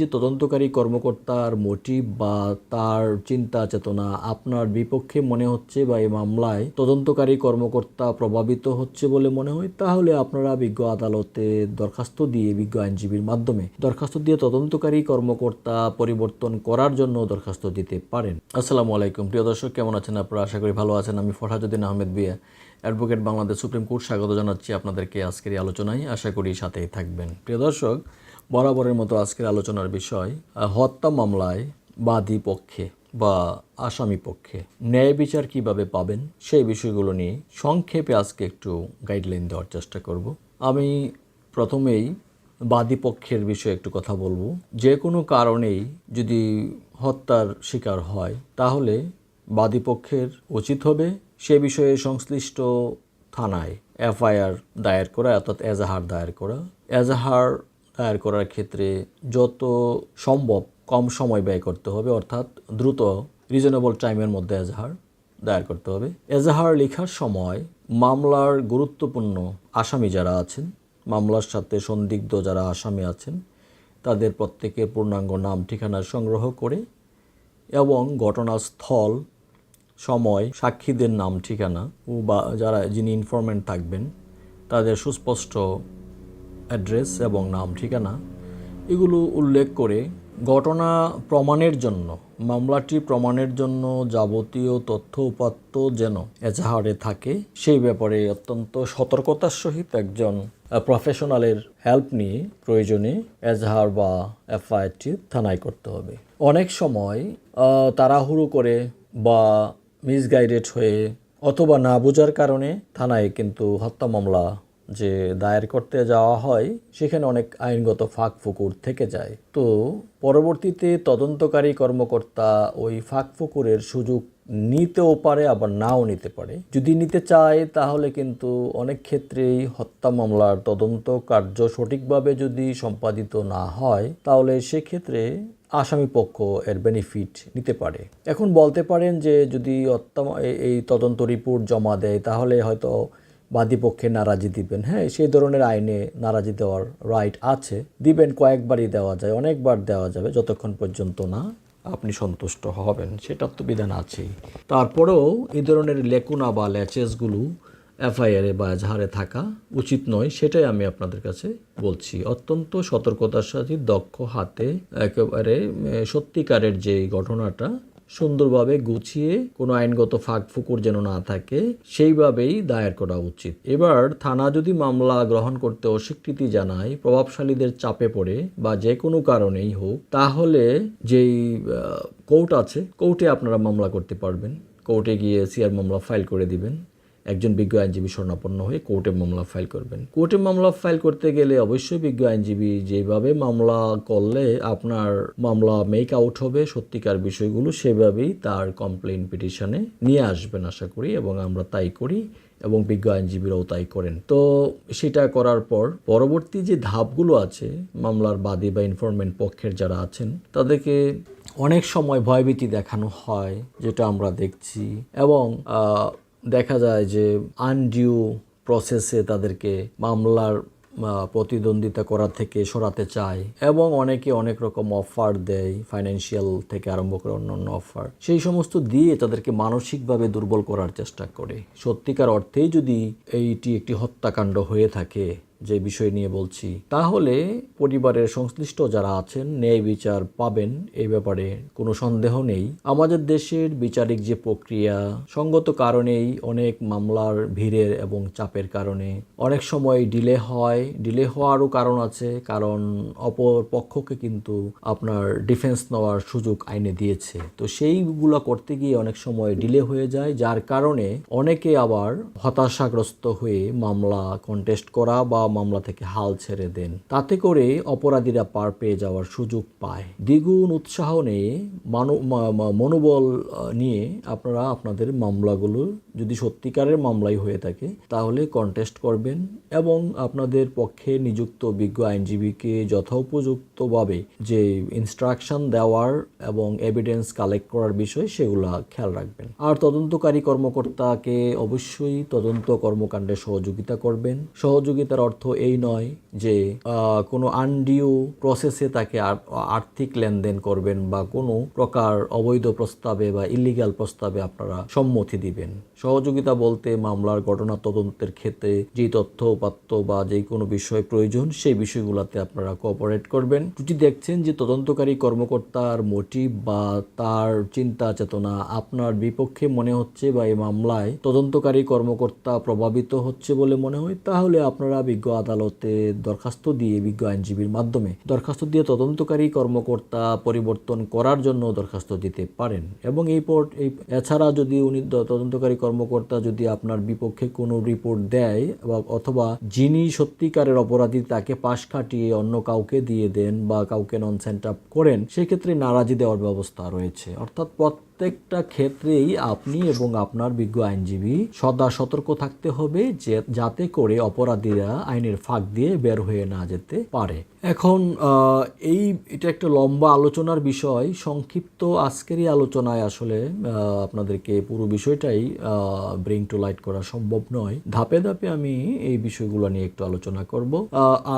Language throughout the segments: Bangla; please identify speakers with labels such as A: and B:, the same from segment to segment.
A: যে তদন্তকারী কর্মকর্তার মোটিভ বা তার চিন্তা চেতনা আপনার বিপক্ষে মনে হচ্ছে বা এই মামলায় তদন্তকারী কর্মকর্তা প্রভাবিত হচ্ছে বলে মনে হয়, তাহলে আপনারা বিজ্ঞ আদালতে দরখাস্ত দিয়ে, বিজ্ঞ আইনজীবীর মাধ্যমে দরখাস্ত দিয়ে তদন্তকারী কর্মকর্তা পরিবর্তন করার জন্য দরখাস্ত দিতে পারেন। আসসালামু আলাইকুম প্রিয় দর্শক, কেমন আছেন আপনারা? আশা করি ভালো আছেন। আমি ফরহাদউদ্দিন আহমেদ বিয়া, অ্যাডভোকেট, বাংলাদেশ সুপ্রিম কোর্ট। স্বাগত জানাচ্ছি আপনাদেরকে আজকের এই আলোচনায়। আশা করি সাথেই থাকবেন। প্রিয় দর্শক, বরাবরের মতো আজকের আলোচনার বিষয় হত্যা মামলায় বাদী পক্ষে বা আসামি পক্ষে ন্যায় বিচার কিভাবে পাবেন সেই বিষয়গুলো নিয়ে সংক্ষেপে আজকে একটু গাইডলাইন দেওয়ার চেষ্টা করব। আমি প্রথমেই বাদী পক্ষের বিষয়ে একটু কথা বলবো। যে কোনো কারণেই যদি হত্যার শিকার হয় তাহলে বাদী পক্ষের উচিত হবে সে বিষয়ে সংশ্লিষ্ট থানায় এফআইআর দায়ের করা, অর্থাৎ এজাহার দায়ের করা। এজাহার দায়ের করার ক্ষেত্রে যত সম্ভব কম সময় ব্যয় করতে হবে, অর্থাৎ দ্রুত রিজনেবল টাইমের মধ্যে এজাহার দায়ের করতে হবে। এজাহার লেখার সময় মামলার গুরুত্বপূর্ণ আসামি যারা আছেন, মামলার সাথে সন্দিগ্ধ যারা আসামি আছেন, তাদের প্রত্যেকের পূর্ণাঙ্গ নাম ঠিকানা সংগ্রহ করে এবং ঘটনাস্থল, সময়, সাক্ষীদের নাম ঠিকানা ও বা যিনি ইনফরমেন্ট থাকবেন তাদের সুস্পষ্ট অ্যাড্রেস এবং নাম ঠিকানা এগুলো উল্লেখ করে ঘটনা প্রমাণের জন্য, মামলাটি প্রমাণের জন্য যাবতীয় তথ্য উপাত্ত যেন এজাহারে থাকে সেই ব্যাপারে অত্যন্ত সতর্কতার সহিত একজন প্রফেশনালের হেল্প নিয়ে প্রয়োজনে এজাহার বা এফআইআরটি থানায় করতে হবে। অনেক সময় তাড়াহুড়ো করে বা মিসগাইডেড হয়ে অথবা না বোঝার কারণে থানায় কিন্তু হত্যা মামলা যে দায়ের করতে যাওয়া হয় সেখানে অনেক আইনগত ফাঁক ফুকুর থেকে যায়। তো পরবর্তীতে তদন্তকারী কর্মকর্তা ওই ফাঁক ফুকুরের সুযোগ নিতেও পারে, আবার নাও নিতে পারে। যদি নিতে চায় তাহলে কিন্তু অনেক ক্ষেত্রেই হত্যা মামলার তদন্ত কার্য সঠিকভাবে যদি সম্পাদিত না হয় তাহলে সেক্ষেত্রে আসামি পক্ষ এর বেনিফিট নিতে পারে। এখন বলতে পারেন যে যদি এই তদন্ত রিপোর্ট জমা দেয় তাহলে হয়তো বাদী পক্ষে নারাজি দিবেন। হ্যাঁ, সেই ধরনের আইনে নারাজি দেওয়ার রাইট আছে, দিবেন, কয়েকবারই দেওয়া যায়, অনেকবার দেওয়া যাবে, যতক্ষণ পর্যন্ত না আপনি সন্তুষ্ট হবেন, সেটার তো বিধান আছেই। তারপরেও এই ধরনের লেকুনা বা ল্যাচেসগুলো এফআইআরে বা এজাহারে থাকা উচিত নয়, সেটাই আমি আপনাদের কাছে বলছি। অত্যন্ত সতর্কতার সাথে দক্ষ হাতে একেবারে সত্যিকারের যে ঘটনাটা সুন্দরভাবে গুছিয়ে কোনো আইনগত ফাঁক ফুকুর যেন না থাকে সেইভাবেই দায়ের করা উচিত। এবার থানা যদি মামলা গ্রহণ করতে অস্বীকৃতি জানায়, প্রভাবশালীদের চাপে পড়ে বা যে কোনো কারণেই হোক, তাহলে যেই কোর্ট আছে কোর্টে আপনারা মামলা করতে পারবেন। কোর্টে গিয়ে সিআর মামলা ফাইল করে দিবেন। একজন বিজ্ঞ আইনজীবী শরণাপন্ন হয়ে কোর্টে মামলা ফাইল করবেন। কোর্টে মামলা ফাইল করতে গেলে অবশ্যই বিজ্ঞ আইনজীবী যেভাবে মামলা করলে আপনার মামলা মেক আউট হবে সত্যিকার বিষয়গুলো সেভাবেই তার কমপ্লেইন পিটিশনে নিয়ে আসবেন আশা করি, এবং আমরা তাই করি এবং বিজ্ঞ আইনজীবীরাও তাই করেন। তো সেটা করার পর পরবর্তী যে ধাপগুলো আছে, মামলার বাদী বা ইনফরমেন্ট পক্ষের যারা আছেন তাদেরকে অনেক সময় ভয়ভীতি দেখানো হয়, যেটা আমরা দেখছি, এবং দেখা যায় যে আনডিউ প্রসেসে তাদেরকে মামলার প্রতিদ্বন্দ্বিতা করা থেকে সরাতে চায় এবং অনেকে অনেক রকম অফার দেয়, ফাইন্যান্সিয়াল থেকে আরম্ভ করে অন্যান্য অফার, সেই সমস্ত দিয়ে তাদেরকে মানসিকভাবে দুর্বল করার চেষ্টা করে। সত্যিকার অর্থেই যদি এইটি একটি হত্যাকাণ্ড হয়ে থাকে, যে বিষয় নিয়ে বলছি, তাহলে পরিবারের সংশ্লিষ্ট যারা আছেন ন্যায় বিচার পাবেন, এই ব্যাপারে কোনো সন্দেহ নেই। আমাদের দেশের বিচারিক যে প্রক্রিয়া সঙ্গত কারণেই অনেক মামলার ভিড়ের এবং চাপের কারণে অনেক সময় ডিলে হয়। ডিলে হওয়ারও কারণ আছে, কারণ অপর পক্ষকে কিন্তু আপনার ডিফেন্স নেওয়ার সুযোগ আইনে দিয়েছে। তো সেইগুলো করতে গিয়ে অনেক সময় ডিলে হয়ে যায়, যার কারণে অনেকে আবার হতাশাগ্রস্ত হয়ে মামলা কন্টেস্ট করা বা মামলা থেকে হাল ছেড়ে দেন। তাতে করে অপরাধীরা পার পেয়ে যাওয়ার সুযোগ পায়। দ্বিগুণ উৎসাহ নিয়ে মনোবল নিয়ে আপনারা আপনাদের মামলাগুলো, যদি সত্যিকারের মামলাই হয়ে থাকে, তাহলে কন্টেস্ট করবেন এবং আপনাদের পক্ষে নিযুক্ত বিজ্ঞ আইনজীবীকে যথোপযুক্তভাবে যে ইনস্ট্রাকশন দেওয়ার এবং এভিডেন্স কালেক্ট করার বিষয় সেগুলো খেয়াল রাখবেন। আর তদন্তকারী কর্মকর্তাকে অবশ্যই তদন্ত কর্মকাণ্ডে সহযোগিতা করবেন। সহযোগিতার অর্থ অর্থ এই নয় যে কোনো আনডিউ প্রসেসে তাকে আর্থিক লেনদেন করবেন বা কোনো প্রকার অবৈধ প্রস্তাবে বা ইলিগাল প্রস্তাবে আপনারা সম্মতি দিবেন। সহযোগিতা বলতে মামলার ঘটনা তদন্তের ক্ষেত্রে যে তথ্য উপাত্ত বা যে কোনো বিষয় প্রয়োজন সেই বিষয়গুলোতে আপনারা কোঅপারেট করবেন। যদি দেখছেন যে তদন্তকারী কর্মকর্তার মোটিভ বা তার চিন্তা চেতনা আপনার বিপক্ষে মনে হচ্ছে বা এই মামলায় তদন্তকারী কর্মকর্তা প্রভাবিত হচ্ছে বলে মনে হয়, তাহলে আপনারা বিজ্ঞ আদালতে দরখাস্ত দিয়ে বিজ্ঞ আইনজীবীর মাধ্যমে দরখাস্ত দিয়ে তদন্তকারী কর্মকর্তা পরিবর্তন করার জন্য দরখাস্ত দিতে পারেন। এবং এছাড়া যদি উনি তদন্তকারী কর্মকর্তা যদি আপনার বিপক্ষে কোনো রিপোর্ট দেয় অথবা যিনি সত্যিকারের অপরাধী তাকে পাশ কাটিয়ে অন্য কাউকে দিয়ে দেন বা কাউকে নন সেন্ট আপ করেন, সেক্ষেত্রে নারাজি দেওয়ার ব্যবস্থা রয়েছে। অর্থাৎ প্রত্যেকটা ক্ষেত্রেই আপনি এবং আপনার বিজ্ঞ আইনজীবী সদা সতর্ক থাকতে হবে যে যাতে করে অপরাধীরা আইনের ফাঁক দিয়ে বের হয়ে না যেতে পারে। এখন এটা একটা লম্বা আলোচনার বিষয়। সংক্ষিপ্ত আজকের এই আলোচনায় আসলে আপনাদেরকে পুরো বিষয়টাই ব্রিং টু লাইট করা সম্ভব নয়। ধাপে ধাপে আমি এই বিষয়গুলো নিয়ে একটু আলোচনা করব।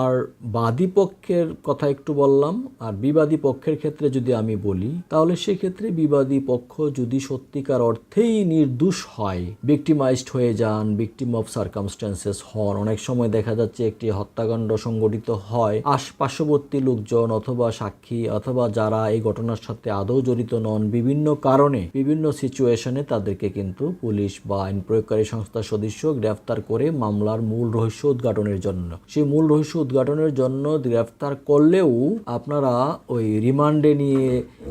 A: আর বাদী পক্ষের কথা একটু বললাম। আর বিবাদী পক্ষের ক্ষেত্রে যদি আমি বলি, তাহলে সেক্ষেত্রে বিবাদী পক্ষ যদি সত্যিকার অর্থেই নির্দোষ হয়, ভিকটিমাইজড হয়ে যান, ভিকটিম অফ সার্কামস্ট্যান্সেস হন, অনেক সময় দেখা যাচ্ছে একটি হত্যাকাণ্ড সংঘটিত হয়, পার্শ্ববর্তী লোকজন অথবা সাক্ষী অথবা যারা এই ঘটনার সাথে আদৌ জড়িত নন, বিভিন্ন কারণে বিভিন্ন সিচুয়েশনে তাদেরকে কিন্তু পুলিশ বা আইন প্রয়োগকারী সংস্থার সদস্য গ্রেফতার করে মামলার মূল রহস্য উদ্ঘাটনের জন্য, সেই মূল রহস্য উদ্ঘাটনের জন্য গ্রেফতার করলেও আপনারা ওই রিমান্ডে নিয়ে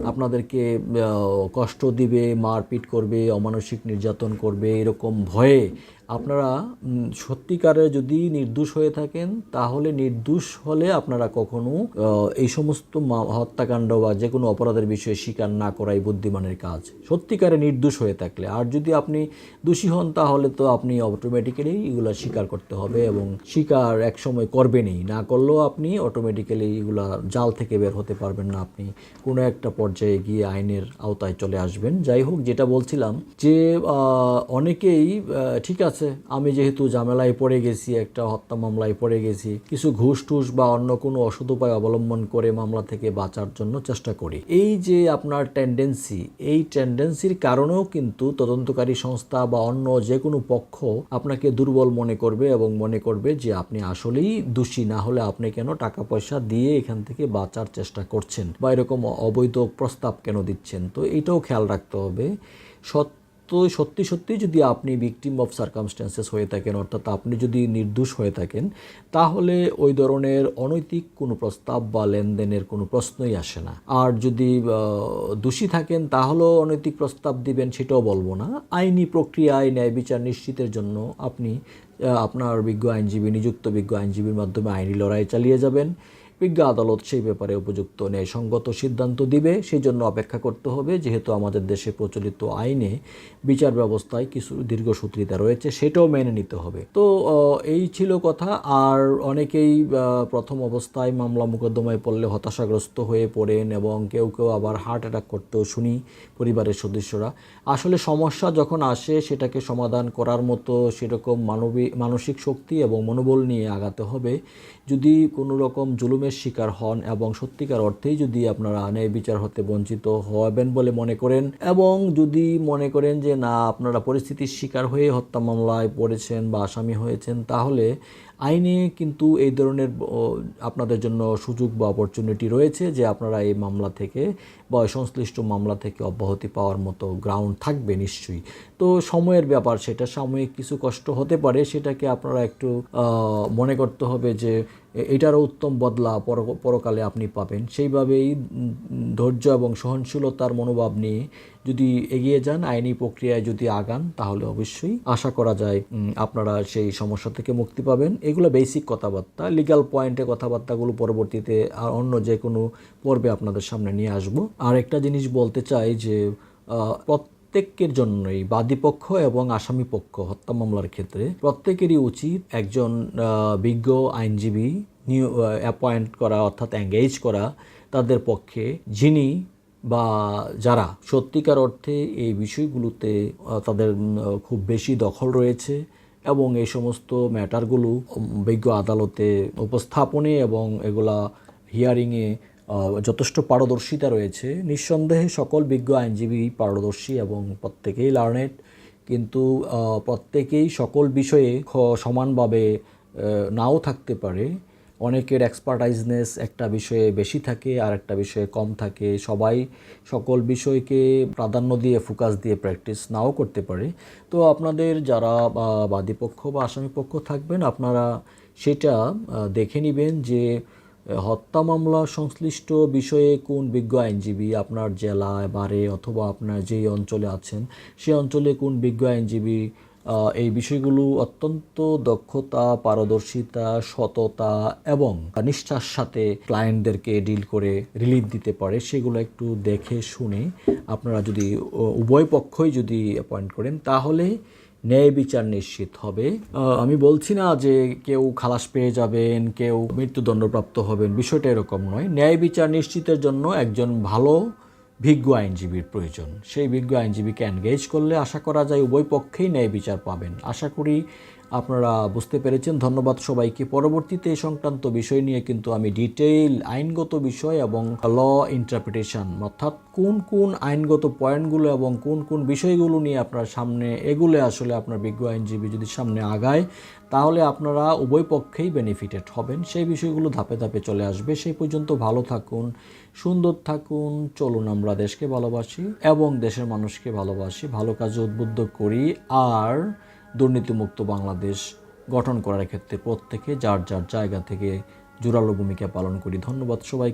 A: আপনাদেরকে কষ্ট দিবে, মারপিট করবে, অমানসিক নির্যাতন করবে, এরকম ভয়ে আপনারা সত্যিকারে যদি নির্দোষ হয়ে থাকেন, তাহলে নির্দোষ হলে আপনারা কখনো এই সমস্ত হত্যাকাণ্ড বা যে কোনো অপরাধের বিষয়ে স্বীকার না করাই বুদ্ধিমানের কাজ, সত্যিকারে নির্দোষ হয়ে থাকলে। আর যদি আপনি দোষী হন তাহলে তো আপনি অটোমেটিক্যালি এগুলো স্বীকার করতে হবে এবং স্বীকার একসময় করবেনই, না করলেও আপনি অটোমেটিক্যালি এগুলা জাল থেকে বের হতে পারবেন না, আপনি কোনো একটা পর্যায়ে গিয়ে আইনের আওতায় চলে আসবেন। যাই হোক, যেটা বলছিলাম যে অনেকেই ঠিক আছে আমি যেহেতু ঝামেলায় পড়ে গেছি, একটা হত্যা মামলায় পড়ে গেছি, কিছু ঘুষ টুস বা অন্য কোনো অসৎ উপায় অবলম্বন করে মামলা থেকে বাঁচার জন্য চেষ্টা করি। এই যে আপনার এই টেন্ডেন্সির কারণেও কিন্তু তদন্তকারী সংস্থা বা অন্য যে কোনো পক্ষ আপনাকে দুর্বল মনে করবে এবং মনে করবে যে আপনি আসলেই দোষী, না হলে আপনি কেন টাকা পয়সা দিয়ে এখান থেকে বাঁচার চেষ্টা করছেন বা এরকম অবৈধ প্রস্তাব কেন দিচ্ছেন। তো এটাও খেয়াল রাখতে হবে। সত্যি যদি আপনি ভিকটিম অফ সার্কামস্ট্যান্সেস হয়ে থাকেন, অর্থাৎ আপনি যদি নির্দোষ হয়ে থাকেন, তাহলে ওই ধরনের অনৈতিক কোনো প্রস্তাব বা লেনদেনের কোনো প্রশ্নই আসে না। আর যদি দোষী থাকেন তাহলেও অনৈতিক প্রস্তাব দিবেন সেটাও বলবো না। আইনি প্রক্রিয়ায় ন্যায় বিচার নিশ্চিতের জন্য আপনি আপনার নিযুক্ত বিজ্ঞ আইনজীবীর মাধ্যমে আইনি লড়াই চালিয়ে যাবেন। বিজ্ঞ আদালত সেই ব্যাপারে উপযুক্ত ন্যায়সঙ্গত সিদ্ধান্ত দিবে, সেই জন্য অপেক্ষা করতে হবে। যেহেতু আমাদের দেশে প্রচলিত আইনে বিচার ব্যবস্থায় কিছু দীর্ঘসূত্রিতা রয়েছে, সেটাও মেনে নিতে হবে। তো এই ছিল কথা। আর অনেকেই প্রথম অবস্থায় মামলা মোকদ্দমায় পড়লে হতাশাগ্রস্ত হয়ে পড়েন এবং কেউ আবার হার্ট অ্যাটাক করতেও শুনি পরিবারের সদস্যরা। আসলে সমস্যা যখন আসে সেটাকে সমাধান করার মতো সেরকম মানসিক শক্তি এবং মনোবল নিয়ে আগাতে হবে। যদি কোনো রকম জুলুমের শিকার হন এবং সত্যিকার অর্থেই যদি আপনারা ন্যায় বিচার হতে বঞ্চিত হবেন বলে মনে করেন এবং যদি মনে করেন যে না আপনারা পরিস্থিতির শিকার হয়ে হত্যা মামলায় পড়েছেন বা আসামি হয়েছেন, তাহলে আইনে কিন্তু এই ধরনের আপনাদের জন্য সুযোগ বা অপরচুনিটি রয়েছে যে আপনারা এই মামলা থেকে বা সংশ্লিষ্ট মামলা থেকে অব্যাহতি পাওয়ার মতো গ্রাউন্ড থাকবে নিশ্চয়ই। তো সময়ের ব্যাপার, সেটা সাময়িক কিছু কষ্ট হতে পারে, সেটাকে আপনারা একটু মনে করতে হবে যে এটারও উত্তম বদলা পরকালে আপনি পাবেন। সেইভাবেই ধৈর্য এবং সহনশীলতার মনোভাব নিয়ে যদি এগিয়ে যান, আইনি প্রক্রিয়ায় যদি আগান, তাহলে অবশ্যই আশা করা যায় আপনারা সেই সমস্যা থেকে মুক্তি পাবেন। এগুলো বেসিক কথাবার্তা, লিগ্যাল পয়েন্টে কথাবার্তাগুলো পরবর্তীতে আর অন্য যে কোনো পর্বে আপনাদের সামনে নিয়ে আসব। আর একটা জিনিস বলতে চাই যে প্রত্যেকের জন্যই, বাদীপক্ষ এবং আসামি পক্ষ হত্যা মামলার ক্ষেত্রে প্রত্যেকেরই উচিত একজন বিজ্ঞ আইনজীবী অ্যাপয়েন্ট করা, অর্থাৎ এঙ্গেজ করা তাদের পক্ষে, যিনি বা যারা সত্যিকার অর্থে এই বিষয়গুলোতে তাদের খুব বেশি দখল রয়েছে এবং এই সমস্ত ম্যাটারগুলো বিজ্ঞ আদালতে উপস্থাপনে এবং এগুলা হিয়ারিংয়ে যথেষ্ট পারদর্শিতা রয়েছে। নিঃসন্দেহে সকল বিজ্ঞ আইনজীবী পারদর্শী এবং প্রত্যেকেই লার্নেড, কিন্তু প্রত্যেকেই সকল বিষয়ে সমানভাবে নাও থাকতে পারে। অনেকের এক্সপার্টাইজনেস একটা বিষয়ে বেশি থাকে আর একটা বিষয়ে কম থাকে। সবাই সকল বিষয়কে প্রাধান্য দিয়ে ফোকাস দিয়ে প্র্যাকটিস নাও করতে পারে। তো আপনাদের যারা বাদীপক্ষ বা আসামিপক্ষ থাকবেন, আপনারা সেটা দেখে নেবেন যে হত্যা মামলা সংশ্লিষ্ট বিষয়ে কোন বিজ্ঞ আইনজীবী আপনার জেলায় বারে অথবা আপনার যেই অঞ্চলে আছেন সেই অঞ্চলে কোন বিজ্ঞ আইনজীবী এই বিষয়গুলো অত্যন্ত দক্ষতা, পারদর্শিতা, সততা এবং নিষ্ঠার সাথে ক্লায়েন্টদেরকে ডিল করে রিলিফ দিতে পারে, সেগুলো একটু দেখে শুনে আপনারা যদি উভয় পক্ষই যদি অ্যাপয়েন্ট করেন তাহলে ন্যায় বিচার নিশ্চিত হবে। আমি বলছি না যে কেউ খালাস পেয়ে যাবেন, কেউ মৃত্যুদণ্ডপ্রাপ্ত হবেন, বিষয়টা এরকম নয়। ন্যায় বিচার নিশ্চিতের জন্য একজন ভালো বিজ্ঞ আইনজীবীর প্রয়োজন। সেই বিজ্ঞ আইনজীবীকে এনগেজ করলে আশা করা যায় উভয় পক্ষেই ন্যায় বিচার পাবেন। আশা করি আপনারা বুঝতে পেরেছেন। ধন্যবাদ সবাইকে। পরবর্তীতে এই সংক্রান্ত বিষয় নিয়ে কিন্তু আমি ডিটেইল আইনগত বিষয় এবং ল ইন্টারপ্রিটেশন, অর্থাৎ কোন কোন আইনগত পয়েন্টগুলো এবং কোন কোন বিষয়গুলো নিয়ে আপনার সামনে এগুলো আসলে আপনার বিজ্ঞ আইনজীবী যদি সামনে আগায় তাহলে আপনারা উভয় পক্ষেই বেনিফিটেড হবেন, সেই বিষয়গুলো ধাপে ধাপে চলে আসবে। সেই পর্যন্ত ভালো থাকুন, সুন্দর থাকুন। চলুন আমরা দেশকে ভালোবাসি এবং দেশের মানুষকে ভালোবাসি, ভালো কাজে উদ্বুদ্ধ করি আর দুর্নীতিমুক্ত বাংলাদেশ গঠন করার ক্ষেত্রে প্রত্যেকে যার যার জায়গা থেকে জোরালো ভূমিকা পালন করি। ধন্যবাদ সবাই।